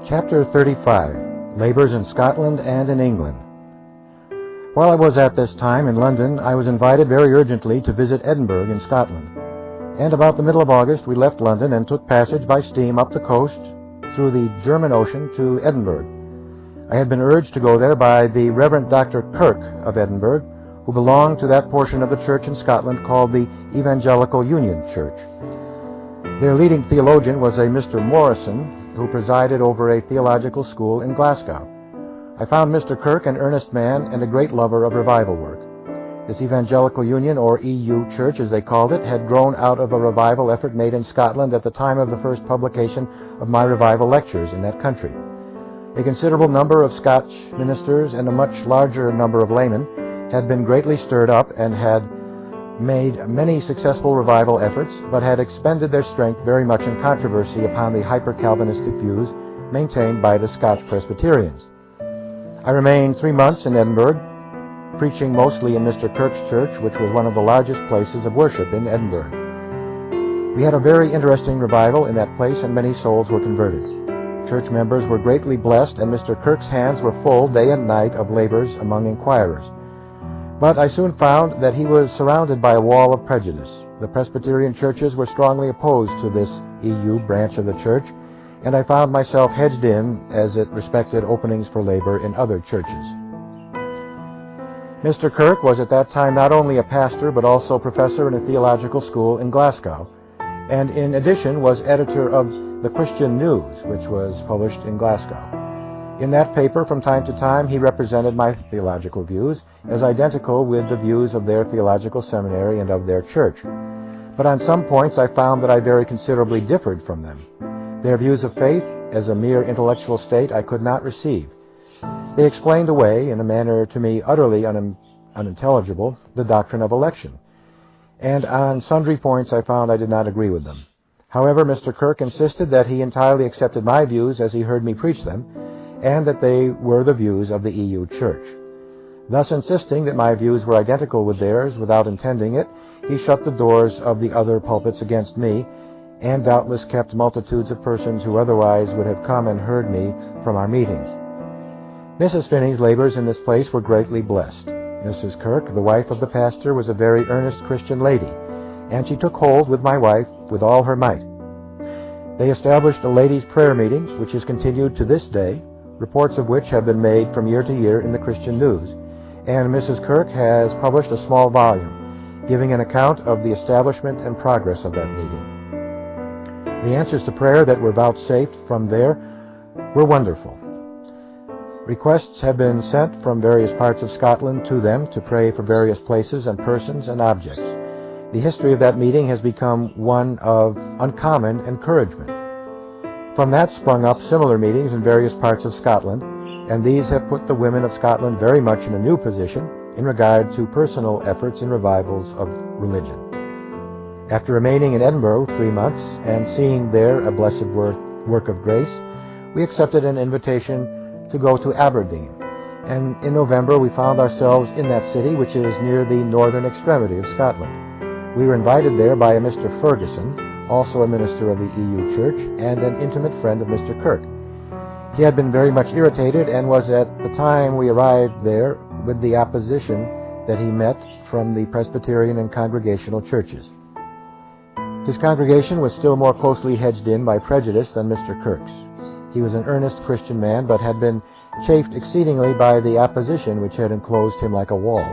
Chapter 35. Labours in Scotland and in England. While I was at this time in London, I was invited very urgently to visit Edinburgh in Scotland. And about the middle of August we left London and took passage by steam up the coast through the German Ocean to Edinburgh. I had been urged to go there by the Reverend Dr. Kirk of Edinburgh, who belonged to that portion of the church in Scotland called the Evangelical Union Church. Their leading theologian was a Mr. Morrison, who presided over a theological school in Glasgow. I found Mr. Kirk an earnest man and a great lover of revival work. This Evangelical Union, or EU Church as they called it, had grown out of a revival effort made in Scotland at the time of the first publication of my revival lectures in that country. A considerable number of Scotch ministers and a much larger number of laymen had been greatly stirred up and had made many successful revival efforts, but had expended their strength very much in controversy upon the hyper-Calvinistic views maintained by the Scotch Presbyterians. I remained 3 months in Edinburgh, preaching mostly in Mr. Kirk's church, which was one of the largest places of worship in Edinburgh. We had a very interesting revival in that place, and many souls were converted. Church members were greatly blessed, and Mr. Kirk's hands were full day and night of labours among inquirers. But I soon found that he was surrounded by a wall of prejudice. The Presbyterian churches were strongly opposed to this EU branch of the church, and I found myself hedged in as it respected openings for labor in other churches. Mr. Kirk was at that time not only a pastor but also professor in a theological school in Glasgow, and in addition was editor of the Christian News, which was published in Glasgow. In that paper, from time to time, he represented my theological views as identical with the views of their theological seminary and of their church. But on some points I found that I very considerably differed from them. Their views of faith, as a mere intellectual state, I could not receive. They explained away, in a manner to me utterly unintelligible, the doctrine of election. And on sundry points I found I did not agree with them. However, Mr. Kirk insisted that he entirely accepted my views as he heard me preach them, and that they were the views of the EU Church. Thus insisting that my views were identical with theirs without intending it, he shut the doors of the other pulpits against me, and doubtless kept multitudes of persons who otherwise would have come and heard me from our meetings. Mrs. Finney's labors in this place were greatly blessed. Mrs. Kirk, the wife of the pastor, was a very earnest Christian lady, and she took hold with my wife with all her might. They established a ladies' prayer meeting, which is continued to this day, reports of which have been made from year to year in the Christian News, and Mrs. Kirk has published a small volume giving an account of the establishment and progress of that meeting. The answers to prayer that were vouchsafed from there were wonderful. Requests have been sent from various parts of Scotland to them to pray for various places and persons and objects. The history of that meeting has become one of uncommon encouragement. From that sprung up similar meetings in various parts of Scotland, and these have put the women of Scotland very much in a new position in regard to personal efforts in revivals of religion. After remaining in Edinburgh 3 months and seeing there a blessed work of grace, we accepted an invitation to go to Aberdeen, and in November we found ourselves in that city, which is near the northern extremity of Scotland. We were invited there by a Mr. Ferguson, also a minister of the EU Church, and an intimate friend of Mr. Kirk. He had been very much irritated and was at the time we arrived there with the opposition that he met from the Presbyterian and Congregational churches. His congregation was still more closely hedged in by prejudice than Mr. Kirk's. He was an earnest Christian man, but had been chafed exceedingly by the opposition which had enclosed him like a wall.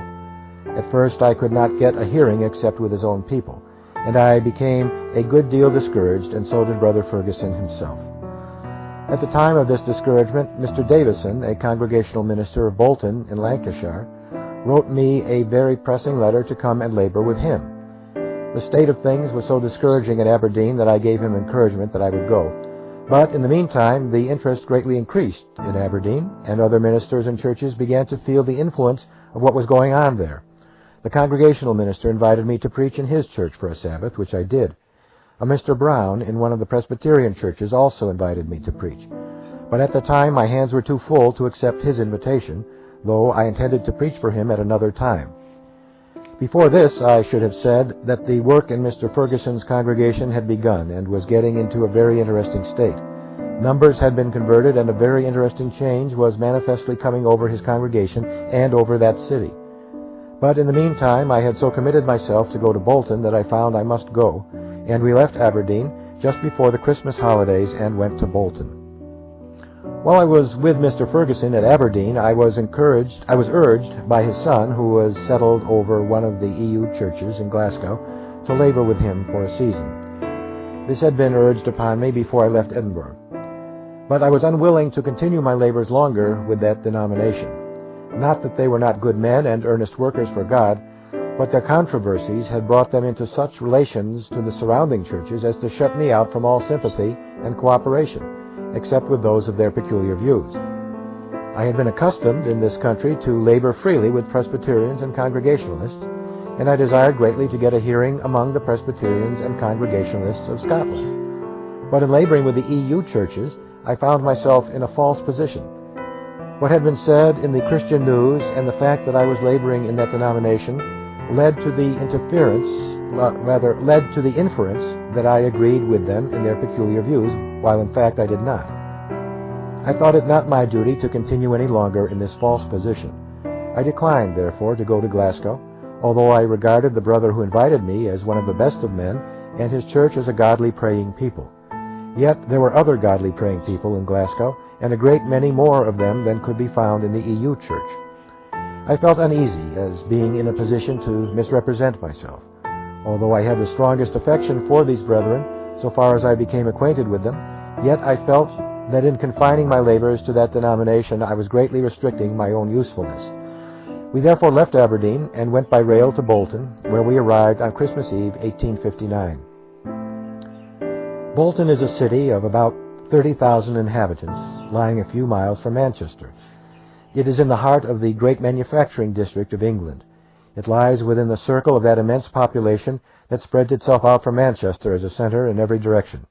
At first I could not get a hearing except with his own people, and I became a good deal discouraged, and so did Brother Ferguson himself. At the time of this discouragement, Mr. Davison, a congregational minister of Bolton in Lancashire, wrote me a very pressing letter to come and labor with him. The state of things was so discouraging at Aberdeen that I gave him encouragement that I would go. But in the meantime, the interest greatly increased in Aberdeen, and other ministers and churches began to feel the influence of what was going on there. The congregational minister invited me to preach in his church for a Sabbath, which I did. A Mr. Brown in one of the Presbyterian churches also invited me to preach. but at the time my hands were too full to accept his invitation, though I intended to preach for him at another time. Before this, I should have said that the work in Mr. Ferguson's congregation had begun and was getting into a very interesting state. Numbers had been converted, and a very interesting change was manifestly coming over his congregation and over that city. But in the meantime, I had so committed myself to go to Bolton that I found I must go, and we left Aberdeen just before the Christmas holidays and went to Bolton. While I was with Mr. Ferguson at Aberdeen, I was urged by his son, who was settled over one of the EU churches in Glasgow, to labor with him for a season. This had been urged upon me before I left Edinburgh. But I was unwilling to continue my labors longer with that denomination. Not that they were not good men and earnest workers for God, but their controversies had brought them into such relations to the surrounding churches as to shut me out from all sympathy and cooperation, except with those of their peculiar views. I had been accustomed in this country to labor freely with Presbyterians and Congregationalists, and I desired greatly to get a hearing among the Presbyterians and Congregationalists of Scotland. But in laboring with the EU churches, I found myself in a false position. What had been said in the Christian News and the fact that I was laboring in that denomination led to the inference that I agreed with them in their peculiar views, while in fact I did not. I thought it not my duty to continue any longer in this false position. I declined, therefore, to go to Glasgow, although I regarded the brother who invited me as one of the best of men, and his church as a godly praying people. Yet there were other godly praying people in Glasgow, and a great many more of them than could be found in the EU church. I felt uneasy as being in a position to misrepresent myself. Although I had the strongest affection for these brethren, so far as I became acquainted with them, yet I felt that in confining my labors to that denomination I was greatly restricting my own usefulness. We therefore left Aberdeen and went by rail to Bolton, where we arrived on Christmas Eve, 1859. Bolton is a city of about 30,000 inhabitants, lying a few miles from Manchester. It is in the heart of the great manufacturing district of England. It lies within the circle of that immense population that spreads itself out from Manchester as a center in every direction.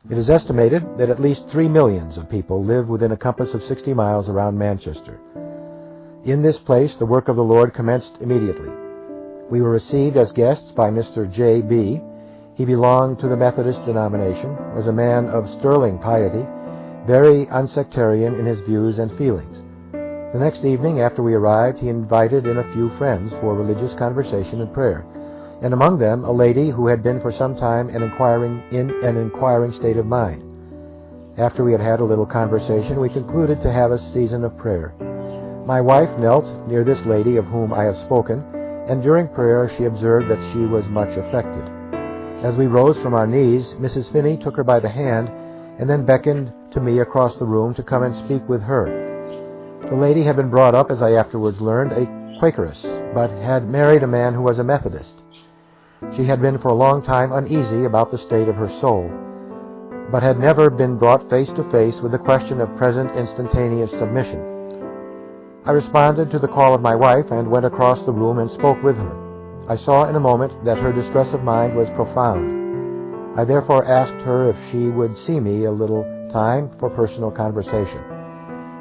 It is estimated that at least 3 millions of people live within a compass of 60 miles around Manchester. In this place, the work of the Lord commenced immediately. We were received as guests by Mr. J.B. He belonged to the Methodist denomination, was a man of sterling piety, very unsectarian in his views and feelings. The next evening, after we arrived, he invited in a few friends for religious conversation and prayer, and among them a lady who had been for some time in an inquiring state of mind. After we had had a little conversation, we concluded to have a season of prayer. My wife knelt near this lady of whom I have spoken, and during prayer she observed that she was much affected. As we rose from our knees, Mrs. Finney took her by the hand and then beckoned to me across the room to come and speak with her. The lady had been brought up, as I afterwards learned, a Quakeress, but had married a man who was a Methodist. She had been for a long time uneasy about the state of her soul, but had never been brought face to face with the question of present instantaneous submission. I responded to the call of my wife and went across the room and spoke with her. I saw in a moment that her distress of mind was profound. I therefore asked her if she would see me a little time for personal conversation.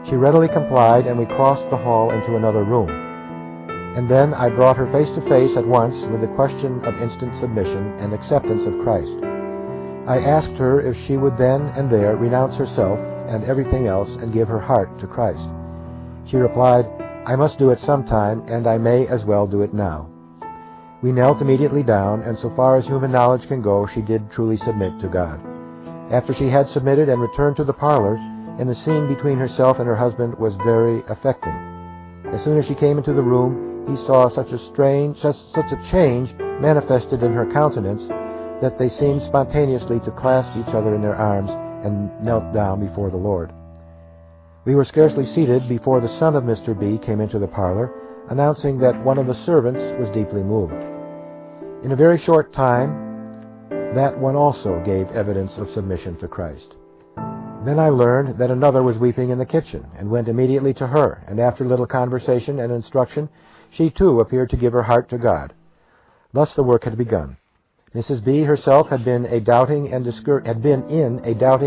She readily complied, and we crossed the hall into another room. And then I brought her face to face at once with the question of instant submission and acceptance of Christ. I asked her if she would then and there renounce herself and everything else and give her heart to Christ. She replied, "I must do it sometime, and I may as well do it now." We knelt immediately down, and so far as human knowledge can go, she did truly submit to God. After she had submitted and returned to the parlor, and the scene between herself and her husband was very affecting. As soon as she came into the room, he saw such a change manifested in her countenance that they seemed spontaneously to clasp each other in their arms and knelt down before the Lord. We were scarcely seated before the son of Mr. B. came into the parlor, announcing that one of the servants was deeply moved. In a very short time, that one also gave evidence of submission to Christ. Then I learned that another was weeping in the kitchen, and went immediately to her, and after a little conversation and instruction, she too appeared to give her heart to God. Thus the work had begun. Mrs. B. herself had been in a doubting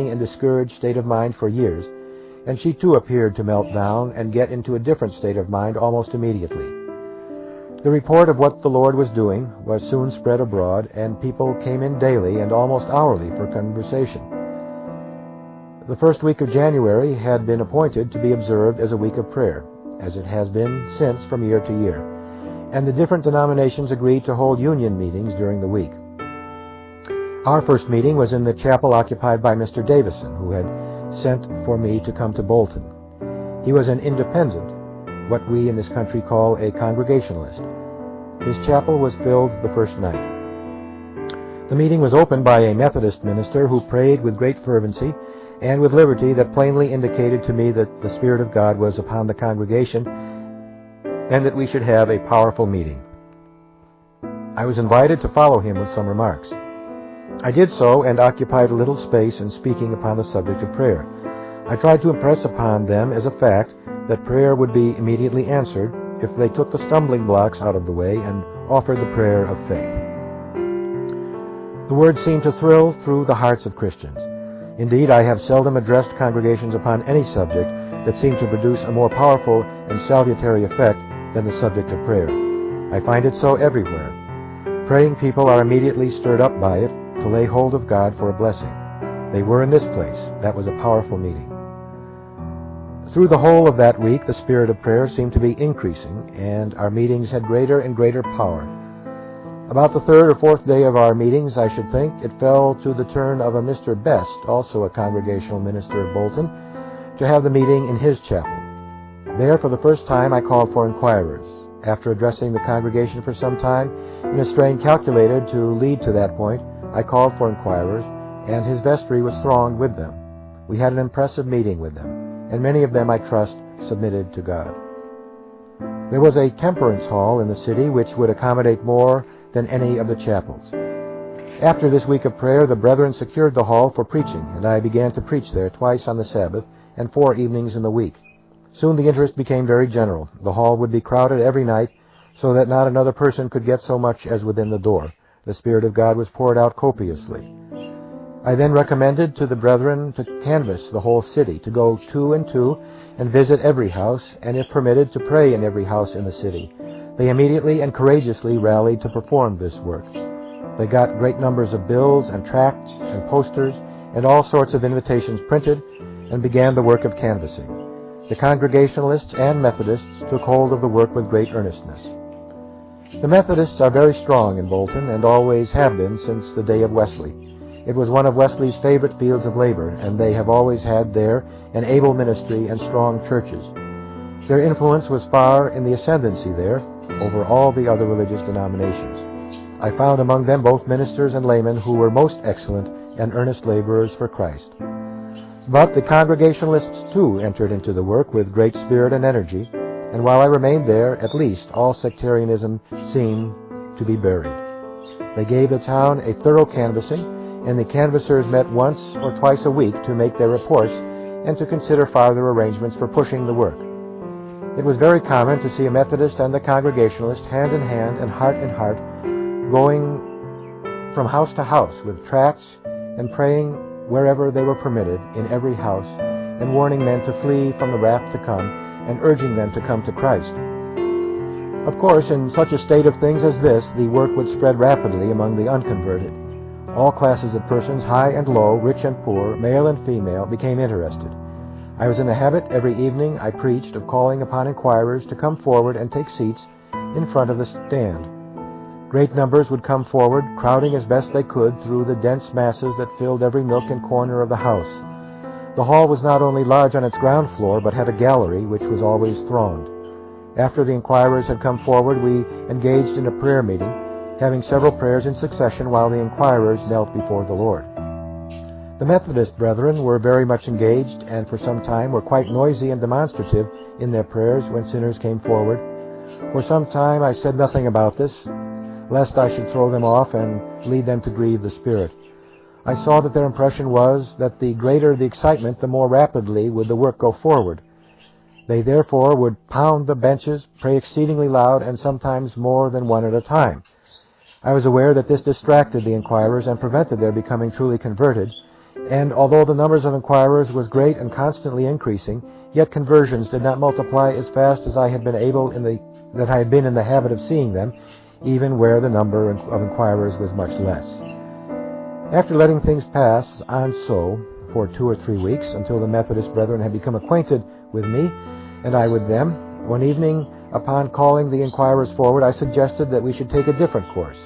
and discouraged state of mind for years, and she too appeared to melt down and get into a different state of mind almost immediately. The report of what the Lord was doing was soon spread abroad, and people came in daily and almost hourly for conversation. The first week of January had been appointed to be observed as a week of prayer, as it has been since from year to year, and the different denominations agreed to hold union meetings during the week. Our first meeting was in the chapel occupied by Mr. Davison, who had sent for me to come to Bolton. He was an independent, what we in this country call a Congregationalist. His chapel was filled the first night. The meeting was opened by a Methodist minister who prayed with great fervency and with liberty that plainly indicated to me that the Spirit of God was upon the congregation and that we should have a powerful meeting. I was invited to follow him with some remarks. I did so and occupied a little space in speaking upon the subject of prayer. I tried to impress upon them as a fact that prayer would be immediately answered if they took the stumbling blocks out of the way and offered the prayer of faith. The word seemed to thrill through the hearts of Christians. Indeed, I have seldom addressed congregations upon any subject that seemed to produce a more powerful and salutary effect than the subject of prayer. I find it so everywhere. Praying people are immediately stirred up by it to lay hold of God for a blessing. They were in this place. That was a powerful meeting. Through the whole of that week, the spirit of prayer seemed to be increasing, and our meetings had greater and greater power. About the third or fourth day of our meetings, I should think, it fell to the turn of a Mr. Best, also a Congregational minister of Bolton, to have the meeting in his chapel. There, for the first time, I called for inquirers. After addressing the congregation for some time, in a strain calculated to lead to that point, I called for inquirers, and his vestry was thronged with them. We had an impressive meeting with them, and many of them, I trust, submitted to God. There was a temperance hall in the city which would accommodate more than any of the chapels. After this week of prayer, the brethren secured the hall for preaching, and I began to preach there twice on the Sabbath and 4 evenings in the week. Soon the interest became very general. The hall would be crowded every night, so that not another person could get so much as within the door. The Spirit of God was poured out copiously. I then recommended to the brethren to canvass the whole city, to go 2 and 2 and visit every house, and if permitted, to pray in every house in the city. They immediately and courageously rallied to perform this work. They got great numbers of bills and tracts and posters and all sorts of invitations printed and began the work of canvassing. The Congregationalists and Methodists took hold of the work with great earnestness. The Methodists are very strong in Bolton and always have been since the day of Wesley. It was one of Wesley's favorite fields of labor, and they have always had there an able ministry and strong churches. Their influence was far in the ascendancy there over all the other religious denominations. I found among them both ministers and laymen who were most excellent and earnest laborers for Christ. But the Congregationalists too entered into the work with great spirit and energy, and while I remained there, at least all sectarianism seemed to be buried. They gave the town a thorough canvassing, and the canvassers met once or twice a week to make their reports and to consider farther arrangements for pushing the work. It was very common to see a Methodist and a Congregationalist hand in hand and heart in heart going from house to house with tracts and praying wherever they were permitted in every house and warning men to flee from the wrath to come and urging them to come to Christ. Of course, in such a state of things as this, the work would spread rapidly among the unconverted. All classes of persons, high and low, rich and poor, male and female, became interested. I was in the habit, every evening I preached, of calling upon inquirers to come forward and take seats in front of the stand. Great numbers would come forward, crowding as best they could through the dense masses that filled every nook and corner of the house. The hall was not only large on its ground floor, but had a gallery which was always thronged. After the inquirers had come forward, we engaged in a prayer meeting, having several prayers in succession while the inquirers knelt before the Lord. The Methodist brethren were very much engaged, and for some time were quite noisy and demonstrative in their prayers when sinners came forward. For some time I said nothing about this, lest I should throw them off and lead them to grieve the Spirit. I saw that their impression was that the greater the excitement, the more rapidly would the work go forward. They therefore would pound the benches, pray exceedingly loud, and sometimes more than one at a time. I was aware that this distracted the inquirers and prevented their becoming truly converted, And although the numbers of inquirers was great and constantly increasing, yet conversions did not multiply as fast as I had been in the habit of seeing them, even where the number of inquirers was much less. After letting things pass on so for 2 or 3 weeks until the Methodist brethren had become acquainted with me and I with them, one evening, upon calling the inquirers forward, I suggested that we should take a different course.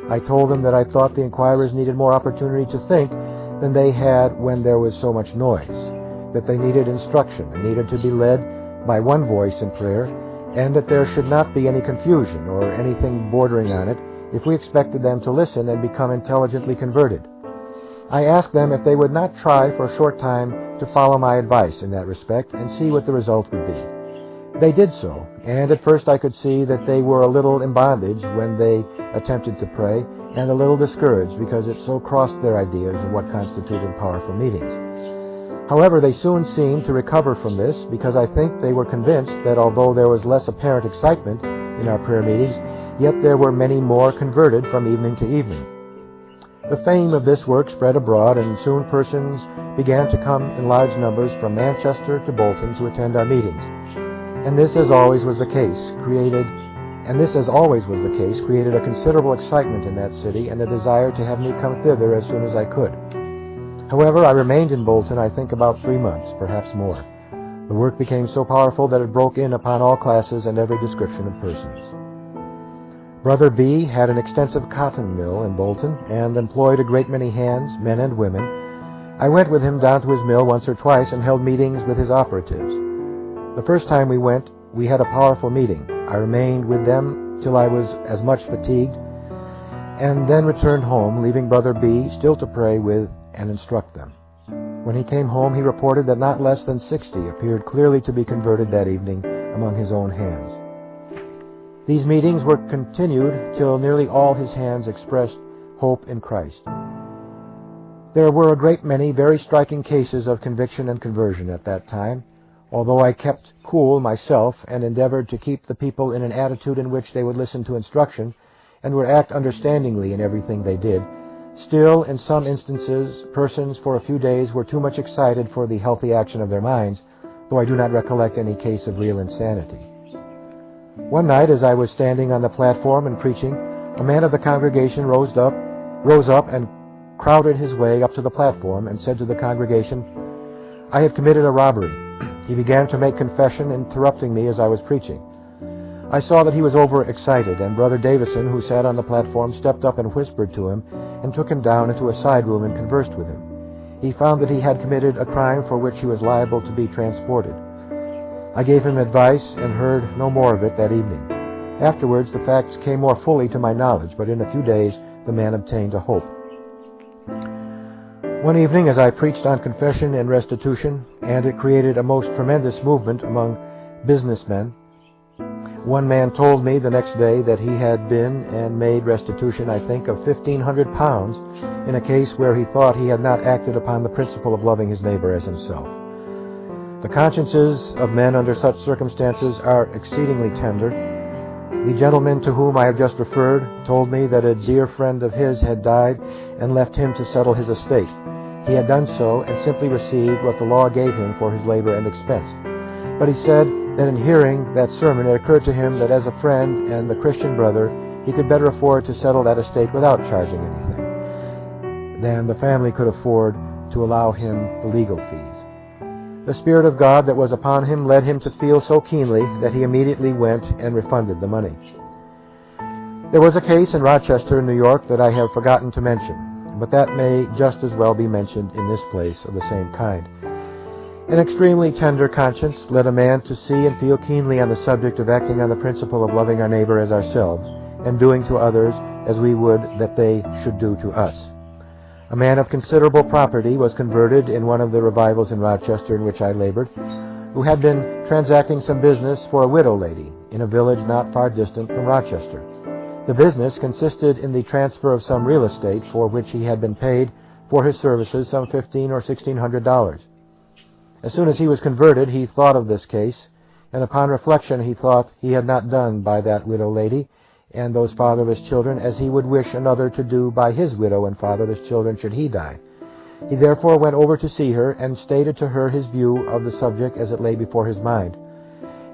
I told them that I thought the inquirers needed more opportunity to think than they had when there was so much noise, that they needed instruction and needed to be led by one voice in prayer, and that there should not be any confusion or anything bordering on it if we expected them to listen and become intelligently converted. I asked them if they would not try for a short time to follow my advice in that respect and see what the result would be. They did so, and at first I could see that they were a little in bondage when they attempted to pray, and a little discouraged because it so crossed their ideas of what constituted powerful meetings. However, they soon seemed to recover from this because I think they were convinced that although there was less apparent excitement in our prayer meetings, yet there were many more converted from evening to evening. The fame of this work spread abroad, and soon persons began to come in large numbers from Manchester to Bolton to attend our meetings. And this, as always was the case, created a considerable excitement in that city and a desire to have me come thither as soon as I could. However, I remained in Bolton, I think, about 3 months, perhaps more. The work became so powerful that it broke in upon all classes and every description of persons. Brother B had an extensive cotton mill in Bolton and employed a great many hands, men and women. I went with him down to his mill once or twice and held meetings with his operatives. The first time we went, we had a powerful meeting. I remained with them till I was as much fatigued, and then returned home, leaving Brother B still to pray with and instruct them. When he came home, he reported that not less than 60 appeared clearly to be converted that evening among his own hands. These meetings were continued till nearly all his hands expressed hope in Christ. There were a great many very striking cases of conviction and conversion at that time, although I kept cool myself and endeavored to keep the people in an attitude in which they would listen to instruction and would act understandingly in everything they did. Still, in some instances, persons for a few days were too much excited for the healthy action of their minds, though I do not recollect any case of real insanity. One night, as I was standing on the platform and preaching, a man of the congregation rose up and crowded his way up to the platform and said to the congregation, "I have committed a robbery." He began to make confession, interrupting me as I was preaching. I saw that he was overexcited, and Brother Davison, who sat on the platform, stepped up and whispered to him and took him down into a side room and conversed with him. He found that he had committed a crime for which he was liable to be transported. I gave him advice and heard no more of it that evening. Afterwards, the facts came more fully to my knowledge, but in a few days the man obtained a hope. One evening, as I preached on confession and restitution, and it created a most tremendous movement among businessmen, one man told me the next day that he had been and made restitution, I think, of £1,500 in a case where he thought he had not acted upon the principle of loving his neighbor as himself. The consciences of men under such circumstances are exceedingly tender. The gentleman to whom I have just referred told me that a dear friend of his had died and left him to settle his estate. He had done so and simply received what the law gave him for his labor and expense. But he said that in hearing that sermon it occurred to him that as a friend and the Christian brother he could better afford to settle that estate without charging anything than the family could afford to allow him the legal fees. The Spirit of God that was upon him led him to feel so keenly that he immediately went and refunded the money. There was a case in Rochester, New York, that I have forgotten to mention, but that may just as well be mentioned in this place of the same kind. An extremely tender conscience led a man to see and feel keenly on the subject of acting on the principle of loving our neighbor as ourselves, and doing to others as we would that they should do to us. A man of considerable property was converted in one of the revivals in Rochester in which I labored, who had been transacting some business for a widow lady in a village not far distant from Rochester. The business consisted in the transfer of some real estate for which he had been paid for his services some $1,500 or $1,600. As soon as he was converted, he thought of this case, and upon reflection he thought he had not done by that widow lady and those fatherless children as he would wish another to do by his widow and fatherless children should he die. He therefore went over to see her, and stated to her his view of the subject as it lay before his mind.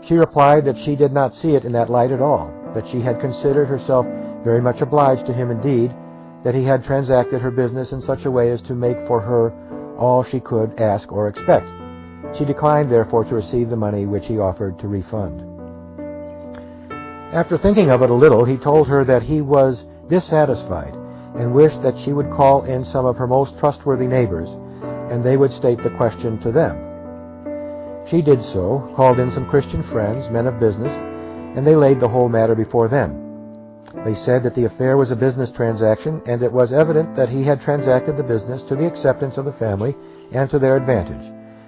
She replied that she did not see it in that light at all, that she had considered herself very much obliged to him indeed, that he had transacted her business in such a way as to make for her all she could ask or expect. She declined, therefore, to receive the money which he offered to refund. After thinking of it a little, he told her that he was dissatisfied and wished that she would call in some of her most trustworthy neighbors, and they would state the question to them. She did so, called in some Christian friends, men of business, and they laid the whole matter before them. They said that the affair was a business transaction, and it was evident that he had transacted the business to the acceptance of the family and to their advantage,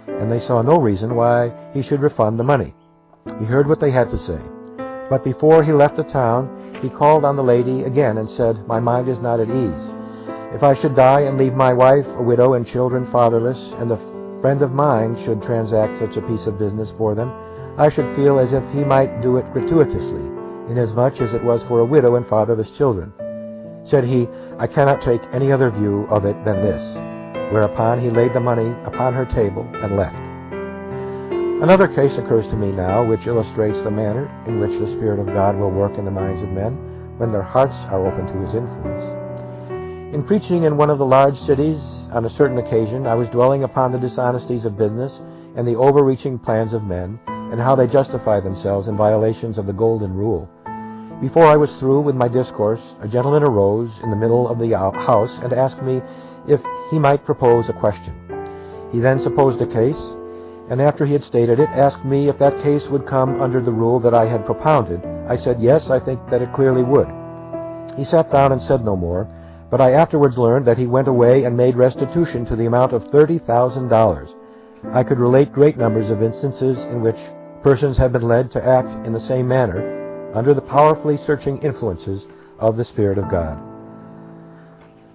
and they saw no reason why he should refund the money. He heard what they had to say, but before he left the town, he called on the lady again and said, "My mind is not at ease. If I should die and leave my wife a widow and children fatherless, and a friend of mine should transact such a piece of business for them, I should feel as if he might do it gratuitously, inasmuch as it was for a widow and fatherless children." Said he, "I cannot take any other view of it than this," whereupon he laid the money upon her table and left. Another case occurs to me now which illustrates the manner in which the Spirit of God will work in the minds of men when their hearts are open to His influence. In preaching in one of the large cities on a certain occasion, I was dwelling upon the dishonesties of business and the overreaching plans of men, and how they justify themselves in violations of the golden rule. Before I was through with my discourse, a gentleman arose in the middle of the house and asked me if he might propose a question. He then supposed a case, and after he had stated it, asked me if that case would come under the rule that I had propounded. I said, "Yes, I think that it clearly would." He sat down and said no more, but I afterwards learned that he went away and made restitution to the amount of $30,000. I could relate great numbers of instances in which persons have been led to act in the same manner under the powerfully searching influences of the Spirit of God.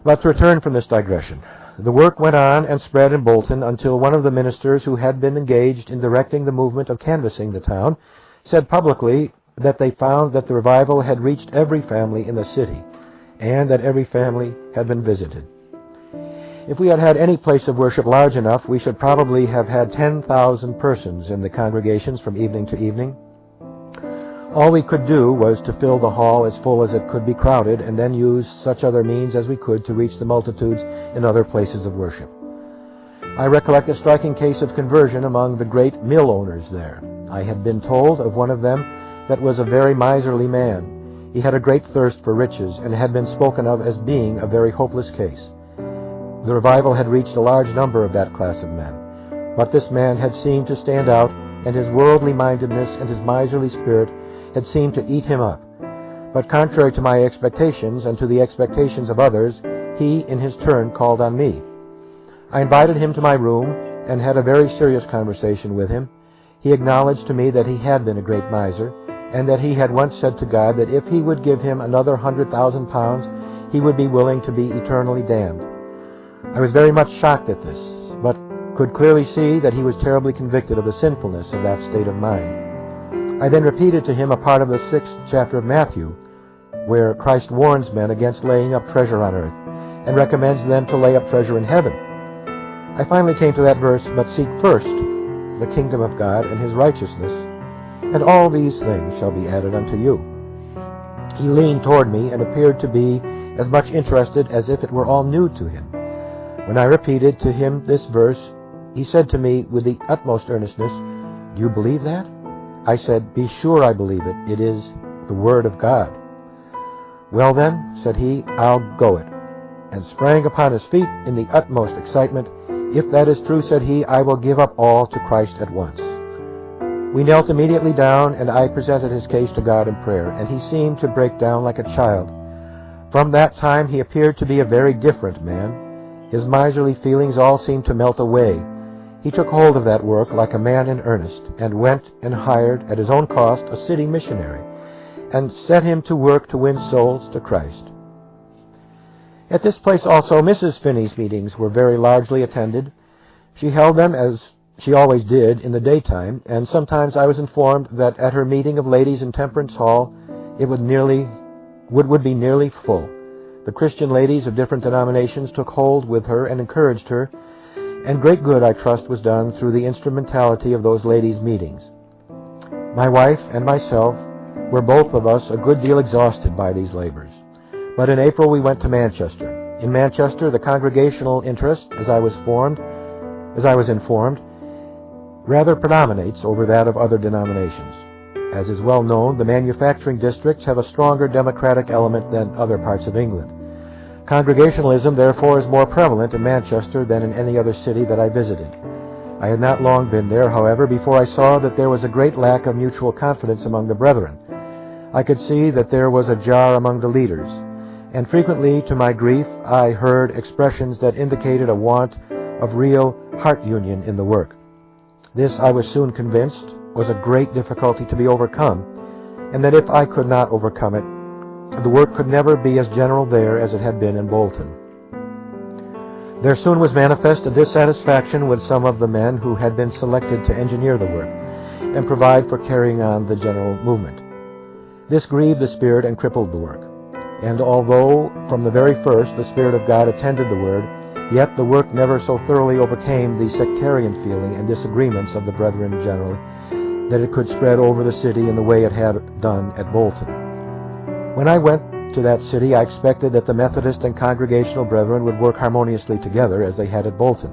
But to return from this digression, the work went on and spread in Bolton until one of the ministers who had been engaged in directing the movement of canvassing the town said publicly that they found that the revival had reached every family in the city, and that every family had been visited. If we had had any place of worship large enough, we should probably have had 10,000 persons in the congregations from evening to evening. All we could do was to fill the hall as full as it could be crowded, and then use such other means as we could to reach the multitudes in other places of worship. I recollect a striking case of conversion among the great mill owners there. I had been told of one of them that was a very miserly man. He had a great thirst for riches, and had been spoken of as being a very hopeless case. The revival had reached a large number of that class of men, but this man had seemed to stand out, and his worldly-mindedness and his miserly spirit had seemed to eat him up. But contrary to my expectations and to the expectations of others, he, in his turn, called on me. I invited him to my room and had a very serious conversation with him. He acknowledged to me that he had been a great miser, and that he had once said to God that if he would give him another 100,000 pounds, he would be willing to be eternally damned. I was very much shocked at this, but could clearly see that he was terribly convicted of the sinfulness of that state of mind. I then repeated to him a part of the 6th chapter of Matthew, where Christ warns men against laying up treasure on earth, and recommends them to lay up treasure in heaven. I finally came to that verse, "But seek first the kingdom of God and His righteousness, and all these things shall be added unto you." He leaned toward me and appeared to be as much interested as if it were all new to him. When I repeated to him this verse, he said to me with the utmost earnestness, "Do you believe that?" I said, "Be sure I believe it. It is the Word of God." "Well then," said he, "I'll go it," and sprang upon his feet in the utmost excitement. "If that is true," said he, "I will give up all to Christ at once." We knelt immediately down, and I presented his case to God in prayer, and he seemed to break down like a child. From that time he appeared to be a very different man. His miserly feelings all seemed to melt away. He took hold of that work like a man in earnest, and went and hired, at his own cost, a city missionary, and set him to work to win souls to Christ. At this place also Mrs. Finney's meetings were very largely attended. She held them, as she always did, in the daytime, and sometimes I was informed that at her meeting of ladies in Temperance Hall it would be nearly full. The Christian ladies of different denominations took hold with her and encouraged her, and great good, I trust, was done through the instrumentality of those ladies' meetings. My wife and myself were both of us a good deal exhausted by these labors. But in April we went to Manchester. In Manchester, the congregational interest, as I was informed, rather predominates over that of other denominations. As is well known, the manufacturing districts have a stronger democratic element than other parts of England. Congregationalism, therefore, is more prevalent in Manchester than in any other city that I visited. I had not long been there, however, before I saw that there was a great lack of mutual confidence among the brethren. I could see that there was a jar among the leaders, and frequently, to my grief, I heard expressions that indicated a want of real heart union in the work. This, I was soon convinced, was a great difficulty to be overcome, and that if I could not overcome it, the work could never be as general there as it had been in Bolton. There soon was manifest a dissatisfaction with some of the men who had been selected to engineer the work and provide for carrying on the general movement. This grieved the Spirit and crippled the work. And although from the very first the Spirit of God attended the word, yet the work never so thoroughly overcame the sectarian feeling and disagreements of the brethren generally that it could spread over the city in the way it had done at Bolton. When I went to that city, I expected that the Methodist and Congregational brethren would work harmoniously together as they had at Bolton.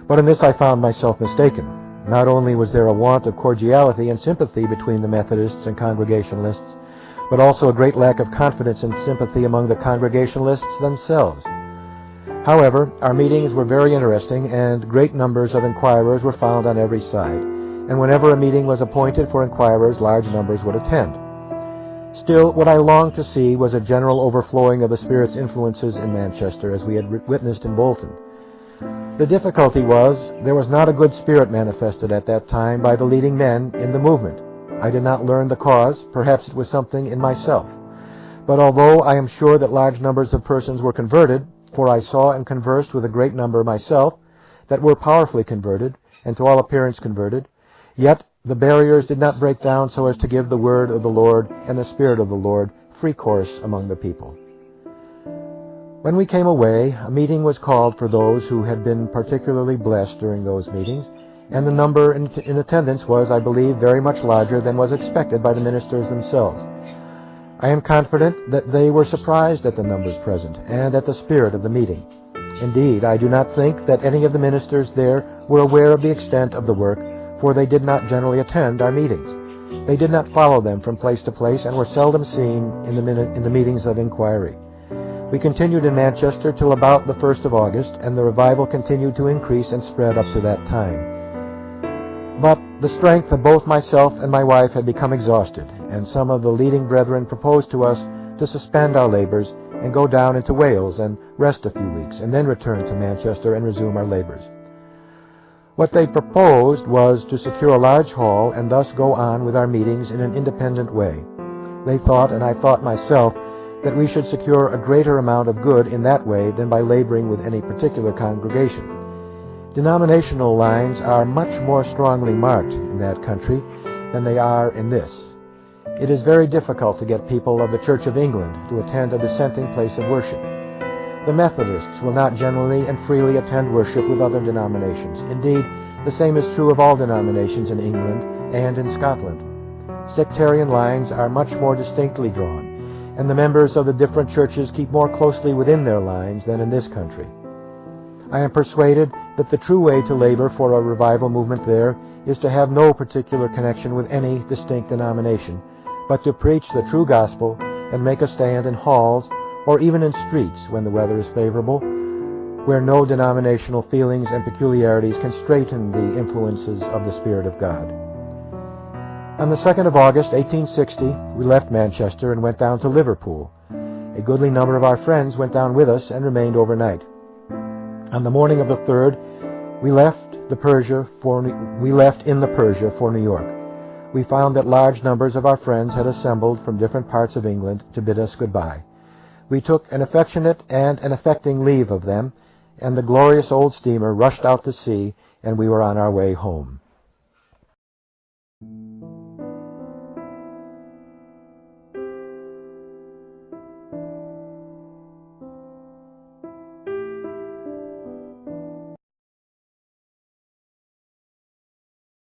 But in this I found myself mistaken. Not only was there a want of cordiality and sympathy between the Methodists and Congregationalists, but also a great lack of confidence and sympathy among the Congregationalists themselves. However, our meetings were very interesting, and great numbers of inquirers were found on every side, and whenever a meeting was appointed for inquirers, large numbers would attend. Still, what I longed to see was a general overflowing of the Spirit's influences in Manchester, as we had witnessed in Bolton. The difficulty was, there was not a good spirit manifested at that time by the leading men in the movement. I did not learn the cause. Perhaps it was something in myself. But although I am sure that large numbers of persons were converted, for I saw and conversed with a great number myself that were powerfully converted, and to all appearance converted, yet the barriers did not break down so as to give the word of the Lord and the Spirit of the Lord free course among the people. When we came away, a meeting was called for those who had been particularly blessed during those meetings, and the number in attendance was, I believe, very much larger than was expected by the ministers themselves. I am confident that they were surprised at the numbers present and at the spirit of the meeting. Indeed, I do not think that any of the ministers there were aware of the extent of the work, for they did not generally attend our meetings. They did not follow them from place to place and were seldom seen in the meetings of inquiry. We continued in Manchester till about the 1st of August, and the revival continued to increase and spread up to that time. But the strength of both myself and my wife had become exhausted, and some of the leading brethren proposed to us to suspend our labors and go down into Wales and rest a few weeks, and then return to Manchester and resume our labors. What they proposed was to secure a large hall and thus go on with our meetings in an independent way. They thought, and I thought myself, that we should secure a greater amount of good in that way than by laboring with any particular congregation. Denominational lines are much more strongly marked in that country than they are in this. It is very difficult to get people of the Church of England to attend a dissenting place of worship. The Methodists will not generally and freely attend worship with other denominations. Indeed, the same is true of all denominations in England and in Scotland. Sectarian lines are much more distinctly drawn, and the members of the different churches keep more closely within their lines than in this country. I am persuaded that the true way to labor for a revival movement there is to have no particular connection with any distinct denomination, but to preach the true gospel and make a stand in halls or even in streets when the weather is favorable, where no denominational feelings and peculiarities can straiten the influences of the Spirit of God. On the 2nd of August, 1860, we left Manchester and went down to Liverpool. A goodly number of our friends went down with us and remained overnight. On the morning of the 3rd, we left in the Persia for New York. We found that large numbers of our friends had assembled from different parts of England to bid us goodbye. We took an affectionate and an affecting leave of them, and the glorious old steamer rushed out to sea, and we were on our way home.